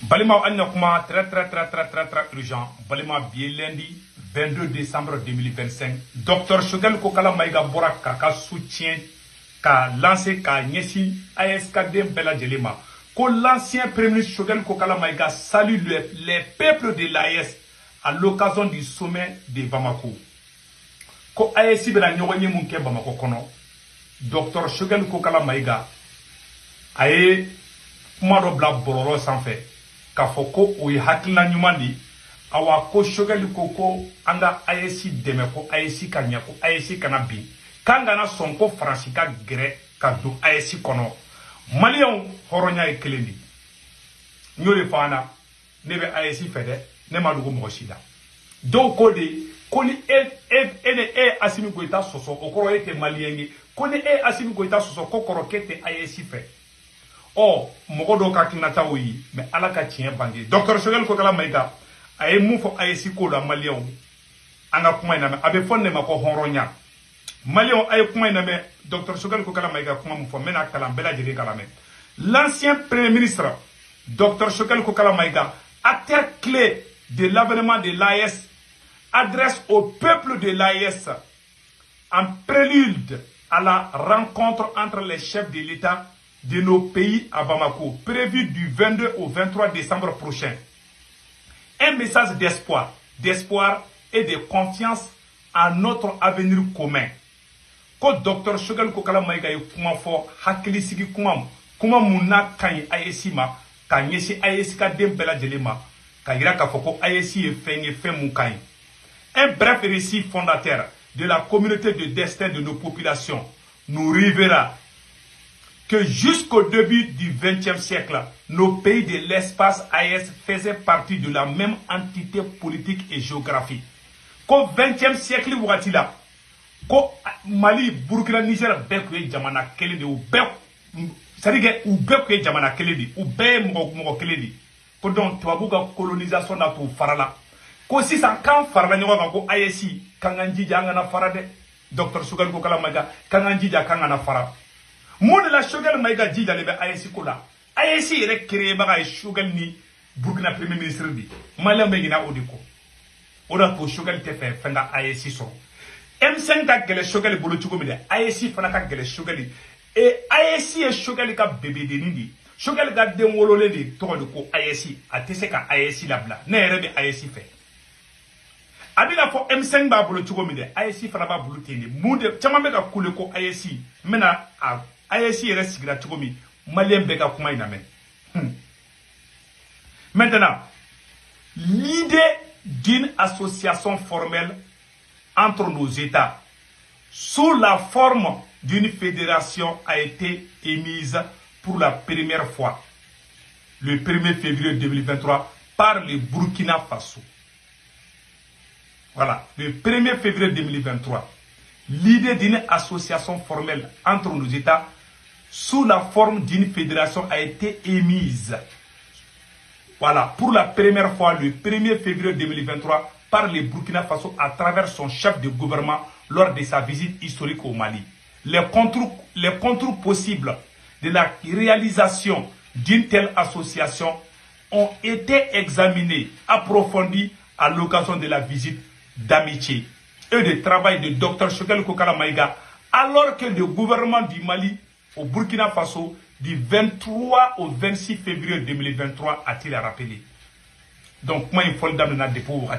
Balima Anyakuma, très urgent. Balima bien lundi 22 décembre 2025. Docteur Choguel Kokala Maïga Bora Kaka soutient qu'a lancé qu'a Nyesi ASKD Bella Djelema. Que l'ancien premier ministre Choguel Kokala Maïga salue les peuples de l'AES à l'occasion du sommet de Bamako. Ko AES Bela Nyogoni Munke Bamako Kono. Docteur Choguel Kokala Maïga aye Kumaro Bla Bororo Sanfe. Kafoko ou hakilina nyumandi awa ko Choguel koko anga AES deme ko AES kanya ko AES kanabi kanga na sonko fransika gre ka do AES kono malion horonya e kelendi nyole fana nebe AES fede ne madugo mo shida donc koni Assimi Goïta soso okoro ete maliengi koni Assimi Goïta soso kokoro kete AES fe. Oh, Mogodo Kakinata oui, mais à la katien bandi. Docteur Choguel Kokala Maïga, aye moufo AES ko la Malion. Anga kuma ina me, abe fonne mako honronya. Malion aye kuma ina me, Docteur Choguel Kokala Maïga kuma moufo, mena kalam, bela jiri kalame. L'ancien premier ministre, Docteur Choguel Kokala Maïga, acteur clé de l'avènement de l'AES, adresse au peuple de l'AES, en prélude à la rencontre entre les chefs de l'État de nos pays à Bamako, prévu du 22 au 23 décembre prochain. Un message d'espoir et de confiance à notre avenir commun. Ko Docteur Choguel Kokala Maïga yu kuma fo hakili sigi kuma muna kanyi AES ma ka nyesi AES ka dem bela jelema ka yira ka foko AES ye fenye femu kanyi. Un bref récit fondateur de la communauté de destin de nos populations nous révéla que jusqu'au début du XXe siècle, nos pays de l'espace AES faisaient partie de la même entité politique et géographique. Qu'au XXe siècle, Mali, Burkina, Niger, Bekwe, Jamana, Keledi, ou c'est-à-dire ou Bekwe, Jamana, Keledi, ou Mogo Keledi. Que donc, tu as beaucoup colonisation dans tout Farala. Que si ça, quand Farala, nous avons AES, Kanganji, Jangana Farade, Docteur Choguel Kokala Maïga, Kanganji, Jangana Farade. Mon de la Choguel Maïga dit dans les AES Kola. AES est créé par Choguel ni Burkina Premier ministre bi. Malin Begina Odiko. Oda ko Choguel te fait fenda AES so. M5 ka gele Choguel bolo chuko mi de. AES fana ka gele Choguel. Et AES e Choguel ka bébé de nindi. Choguel ka den wolole de to ko AES. Atese ka AES la bla. Ne rebe AES fait. Abila fo M5 ba bolo chuko mi de. AES fana ba bolo tini. Munde chama me ka kule ko AES. Mena a AES est sigira tugomi malien beka kuma ina men. Maintenant, l'idée d'une association formelle entre nos États sous la forme d'une fédération a été émise pour la première fois le 1er février 2023 par le Burkina Faso. Voilà, le 1er février 2023, l'idée d'une association formelle entre nos États sous la forme d'une fédération a été émise. Voilà, pour la première fois le 1er février 2023 par le Burkina Faso à travers son chef de gouvernement lors de sa visite historique au Mali. Les contours possibles de la réalisation d'une telle association ont été examinés, approfondis à l'occasion de la visite d'amitié et de travail de Dr Choguel Kokala Maïga, alors que le gouvernement du Mali au Burkina Faso du 23 au 26 février 2023 a-t-il rappelé. Donc, moi, il faut le donner dépôt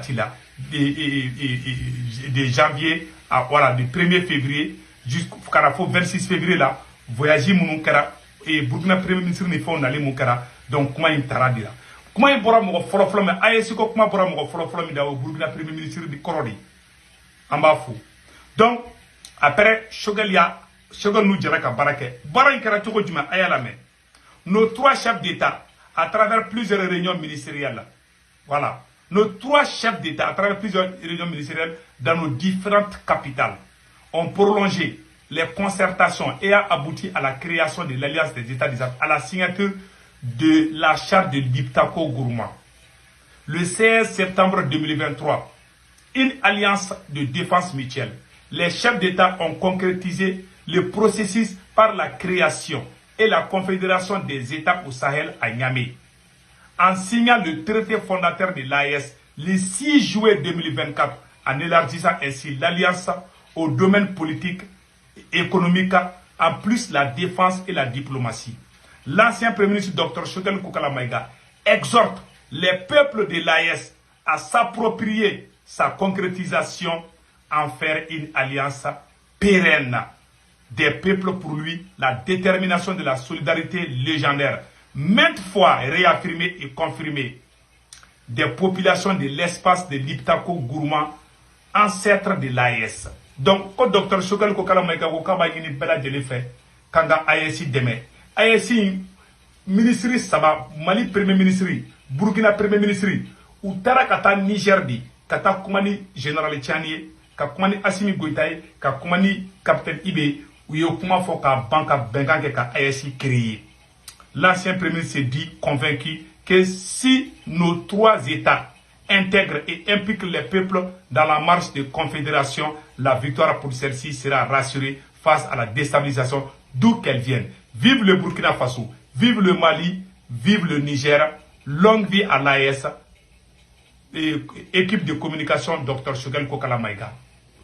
de janvier à voilà, du 1er février jusqu'au 26 février là, voyager mon kara et Burkina Premier ministre ne fait aller mon kara. Donc, comment il t'a dit là? Comment il pourra me faire folo mais AES comment pourra me faire folo mais au Burkina Premier ministre de Korodi en bas fou. Donc, après Choguel nous dirait qu'à Baraké, nos trois chefs d'État, à travers plusieurs réunions ministérielles, voilà, nos trois chefs d'État, à travers plusieurs réunions ministérielles dans nos différentes capitales, ont prolongé les concertations et a abouti à la création de l'Alliance des États des Afriques, à la signature de la charte de Diptako Gourma. Le 16 septembre 2023, une alliance de défense mutuelle. Les chefs d'État ont concrétisé le processus par la création et la confédération des États au Sahel à Niamey. en signant le traité fondateur de l'AES le 6 juillet 2024, en élargissant ainsi l'alliance au domaine politique et économique, en plus la défense et la diplomatie. L'ancien Premier ministre Dr Choguel Kokala Maïga exhorte les peuples de l'AES à s'approprier sa concrétisation, en faire une alliance pérenne des peuples pour lui, la détermination de la solidarité légendaire, maintes fois réaffirmée et confirmée, des populations de l'espace de l'Iptako Gourma, ancêtre de l'AES. Donc, quand Dr Choguel Kokala Maïga Kokaba Yini Bela Djelefe, Kanga AES Deme, AES ministre Saba, Mali Premier ministre, Burkina Premier ministre, ou Tarakata Niger di, Kata Koumani Général Tchanie, Ka Koumani Assimi Goïtaï, Ka Koumani Capitaine Ibe, ou yo Kouma Foka Banka Bengange Ka AES créé. L'ancien Premier ministre s'est dit convaincu que si nos trois États intègrent et impliquent les peuples dans la marche de confédération, la victoire pour celle-ci sera rassurée face à la déstabilisation d'où qu'elle vienne. Vive le Burkina Faso, vive le Mali, vive le Niger, longue vie à l'AES, équipe de communication Dr Choguel Kokala Maïga.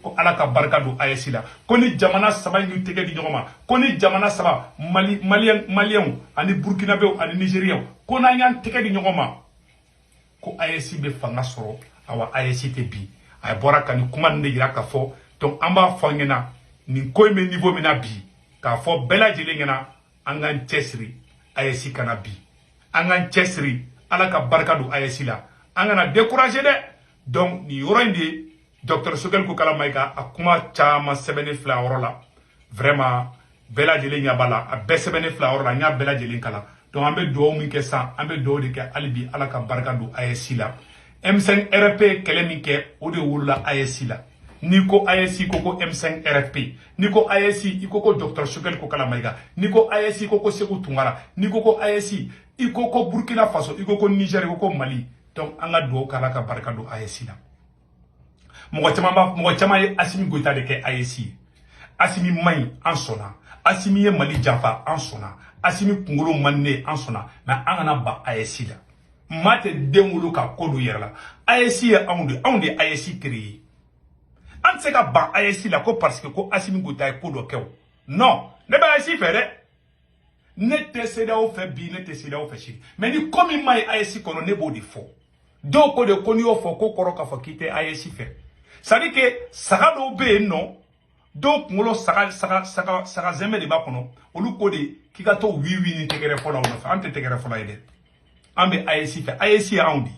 Ko ala ka barka do AES la ko ni jamana saba ñu tege di ñoma ko ni jamana saba malien ani burkinabé ani nigérien ko na ñan tege di ñoma ko AES be fanga soro awa AES te bi ay bora kan kuma ne yira ka fo donc amba fangena ni ko me niveau mina bi ka fo bela jele ngena angan chesri AES kana bi angan chesri ala ka barka do AES la angana décourager de donc ni yorandi Dr Choguel Kokala Maïga a kuma chama sebene fla orola vraiment bela jele nyabala a be sebene fla orola nya bela jele kala donc ambe do min ke sa ambe do de ke alibi ala ka barka do AES la M5 RP kele min ke o de wula AES la niko AES koko M5 RP niko AES ikoko Dr Choguel Kokala Maïga niko AES koko Sékou Tounkara niko ko AES ikoko Burkina Faso ikoko Niger ikoko Mali donc anga do kala ka barka do AES la Mogo chama ye Assimi Goïta de ke AES. Assimi Maï en sona. Assimi ye Mali Jafa en sona. Assimi Kungolo Mané en sona. Mais angana ba AES la. Mate dengulu ka kodo yerla. AES ye aunde AES créé. An se ka ba AES la ko parce que ko Assimi Goïta e kodo kew. Non, ne ba AES fere. Ne te seda o fe bi, ne te seda o fe shi. Mais ni komi mai AES kono ne bo de fo. Do ko de koni o fo ko koro ka fo kite AES fe. Ça dit que saga do be non donc ngolo saga zeme de ba kono olu ko de kikato wiwi ni tegere fola on fa ante tegere fola ide ambe AES fe AES ya ondi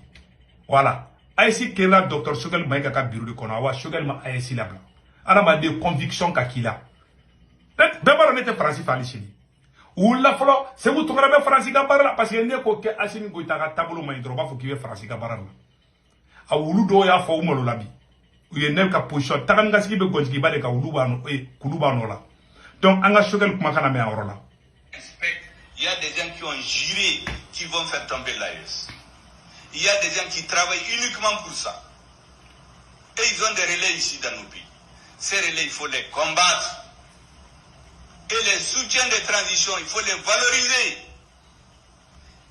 voilà AES ke la Dr Choguel Maïga ka biru de kono wa Choguel ma AES la bla ana ma de conviction ka kila be baro nete français fa lishini wula folo se vous trouvez be français ka barla parce que ne ko ke Assimi Goïta ka tableau mai droba fo ki be français ka barla a wulu do ya fo umolo labi il y a une position taranga sigi be gonji ba de ka ulubano kulubano la donc anga Choguel kuma kana me awro la il y a des gens qui ont juré qu'ils vont faire tomber l'AES. Il y a des gens qui travaillent uniquement pour ça et ils ont des relais ici dans nos pays. Ces relais il faut les combattre et les soutiens de transition il faut les valoriser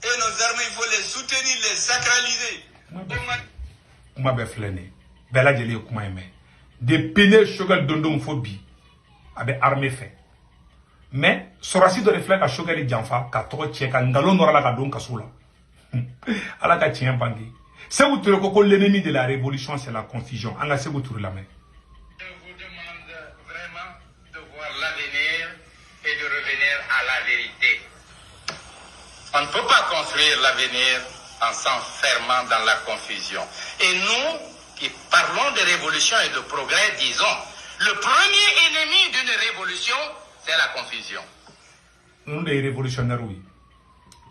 et nos armées il faut les soutenir, les sacraliser. Kuma be flene bela jeli kuma eme de pene Choguel dondom fobi abe armée fait mais sorasi do reflète à Choguel janfa ka to cheka ngalo norala ka don kasula ala ka tien bangi Sékou Touré ko l'ennemi de la révolution c'est la confusion anga Sékou Touré la main. Je vous demande vraiment de voir l'avenir et de revenir à la vérité. On ne peut pas construire l'avenir en s'enfermant dans la confusion. Et nous qui parlons de révolution et de progrès, disons, le premier ennemi d'une révolution, c'est la confusion. Nous, les révolutionnaires, oui.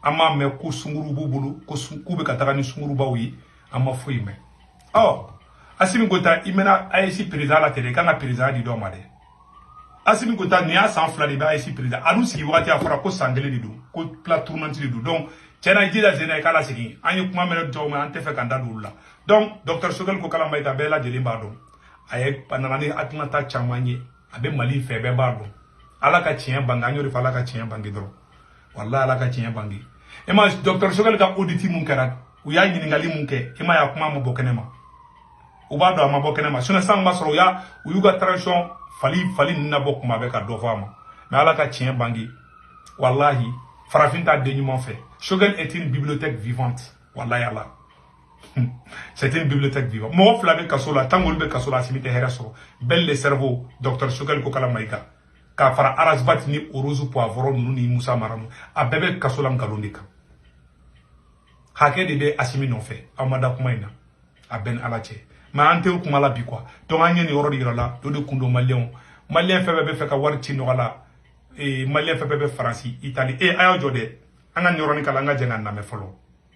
Ama me ko sunguru bubulu ko kube katagani sunguru bawi ama fuime. Oh, Assimi Goïta imena AES président la télé kana président di doma de. Assimi Goïta ni a sans fla de ba AES président. Anu si wati afra ko sangele di do ko pla tournante di do. Donc tena jida zena kala sigi anyu kuma mele do ma ante fe kanda dula. Donc Dr Choguel Kokala Maïga bela jeli bado. Aye panani atlanta chamanye abe Mali fe be bado. Ala ka tien banga nyo rifala ka tien bangi dro. Wallah ala ka tien bangi. e ma docteur Choguel ka auditi mun kɛra u y'a ɲiningali mun kɛ e ma y'a kuma ma bɔ kɛnɛ ma u b'a dɔn a ma bɔ kɛnɛ ma sinon san ma sɔrɔ u y'u ka transition fali ninnu nabɔ kuma bɛ ka dɔ fɔ a ma mais ala ka tiɲɛ bange wallahi farafin t'a den ɲuman fɛ Choguel est une bibliothèque vivante wallahi ala c'est une bibliothèque vivante mɔgɔ fila bɛ kaso la tant qu'olu bɛ kaso la Assimi tɛ hɛrɛ sɔrɔ belle le cerveau docteur Choguel Kokala Maïga k'a fara Arasbat ni Orozu Poivron ninnu ni Musa Mara a bɛɛ bɛ kaso la nkalon de kan hakɛ de bɛ Assimi nɔfɛ aw ma da kuma in na a bɛn ala cɛ mais an tɛ kuma la bi quoi donc an ye nin yɔrɔ de yira la o de kun don maliyɛnw fɛn bɛɛ bɛ fɛ ka wari ci nɔgɔ la maliyɛn fɛn bɛɛ bɛ Faransi Italie a y'aw jɔ dɛ an ka nin yɔrɔnin kala an ka jɛ ka lamɛn fɔlɔ.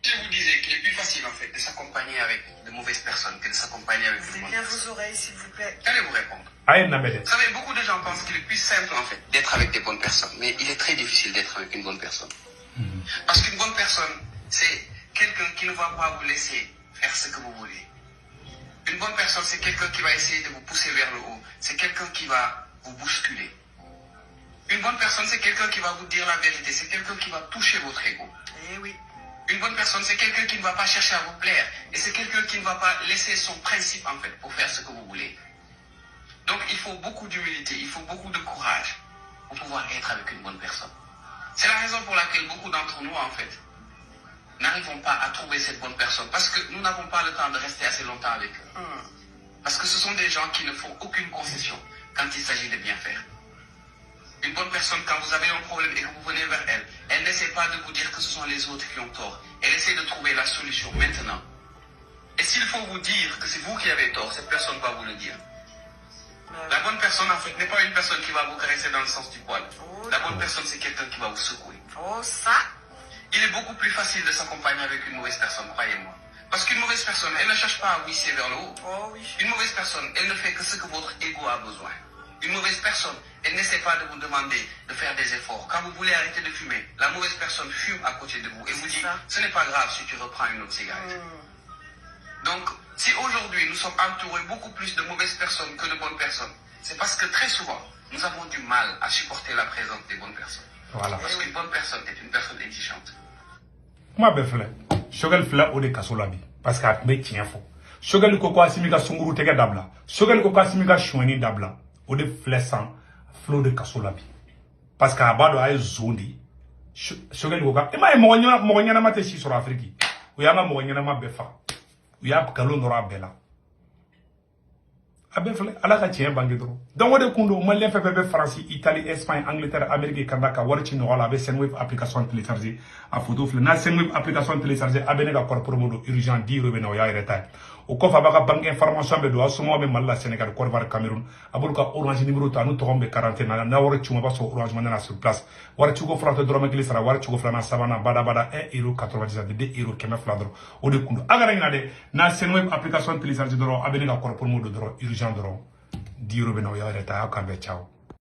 Je vous disais qu'il est plus facile en fait de s'accompagner avec de mauvaises personnes que de s'accompagner avec de bonnes personnes. Bien vos oreilles s'il vous plaît. Allez vous répondre. Vous savez, beaucoup de gens pensent qu'il est plus simple en fait d'être avec des bonnes personnes, mais il est très difficile d'être avec une bonne personne. Parce qu'une bonne personne, c'est quelqu'un qui ne va pas vous laisser faire ce que vous voulez. Une bonne personne, c'est quelqu'un qui va essayer de vous pousser vers le haut. C'est quelqu'un qui va vous bousculer. Une bonne personne, c'est quelqu'un qui va vous dire la vérité. C'est quelqu'un qui va toucher votre ego. Eh oui. Une bonne personne, c'est quelqu'un qui ne va pas chercher à vous plaire. Et c'est quelqu'un qui ne va pas laisser son principe, en fait, pour faire ce que vous voulez. Donc, il faut beaucoup d'humilité, il faut beaucoup de courage pour pouvoir être avec une bonne personne. C'est la raison pour laquelle beaucoup d'entre nous, en fait, n'arrivons pas à trouver cette bonne personne. Parce que nous n'avons pas le temps de rester assez longtemps avec eux. Parce que ce sont des gens qui ne font aucune concession quand il s'agit de bien faire. Une bonne personne, quand vous avez un problème et que vous venez vers elle, elle n'essaie pas de vous dire que ce sont les autres qui ont tort. Elle essaie de trouver la solution maintenant. Et s'il faut vous dire que c'est vous qui avez tort, cette personne va vous le dire. La bonne personne, en fait, n'est pas une personne qui va vous caresser dans le sens du poil. La bonne personne, c'est quelqu'un qui va vous secouer. Oh, ça. Il est beaucoup plus facile de s'accompagner avec une mauvaise personne, croyez-moi. Parce qu'une mauvaise personne, elle ne cherche pas à vous hisser vers le haut. Oh, oui. Une mauvaise personne, elle ne fait que ce que votre ego a besoin. Une mauvaise personne, elle n'essaie pas de vous demander de faire des efforts. Quand vous voulez arrêter de fumer, la mauvaise personne fume à côté de vous et vous dit, ce n'est pas grave si tu reprends une autre cigarette. Donc, si aujourd'hui nous sommes entourés beaucoup plus de mauvaises personnes que de bonnes personnes, c'est parce que très souvent, nous avons du mal à supporter la présence des bonnes personnes. Voilà. Parce qu'une bonne personne est une personne exigeante. Moi, je suis Choguel fila o de kaso la bi parce que a tun bɛ tiɲɛ fɔ Choguel ko Assimi ka sunguru tɛgɛ dabila Choguel ko Assimi ka suɲɛni dabila o de filɛ san filo de kaso la bi parce que a b'a dɔn a ye zon de Choguel ko ka e m'a ye mɔgɔ ɲɛnama tɛ si sɔrɔ Afiriki u y'an ka mɔgɔ ɲɛnama bɛɛ faga u y'a nkalon nɔrɔ a bɛɛ la a bɛɛ filɛ ala ka tiɲɛ bange dɔrɔn donc o de kun don maliyɛn fɛn fɛn bɛ Faransi Italie Espagne Angleterre Amérique Canada ka wari ci nɔgɔ la a bɛ Sendwave application télécharger a photo filɛ n'a Sendwave application télécharger a bɛ ne ka kɔrɔ promo don urgent 10 € bɛ na o y'a yɛrɛ ta ye o kɔfɛ a b'a ka banque information bɛ don a somɔgɔw bɛ Mali la Sénégal Côte d'Ivoire Cameroun a b'olu ka orange numéro ta n'u tɔgɔ bɛ quarantaine na n'a wari ci ma b'a sɔrɔ orange money na sur place wari ciko fɔlɔ tɛ dɔrɔmɛ kelen sara wari ciko filanan sabanan badabada 1,97 €2 € kɛmɛ fila dɔrɔn o de kun don a kana ɲinɛ dɛ n'a Sendwave application télécharger dɔrɔn a bɛ ne ka kɔrɔ promo don dɔrɔn urgent dɔrɔn 10 € bɛ na o y'a yɛrɛ ta a y'aw kan bɛɛ ciao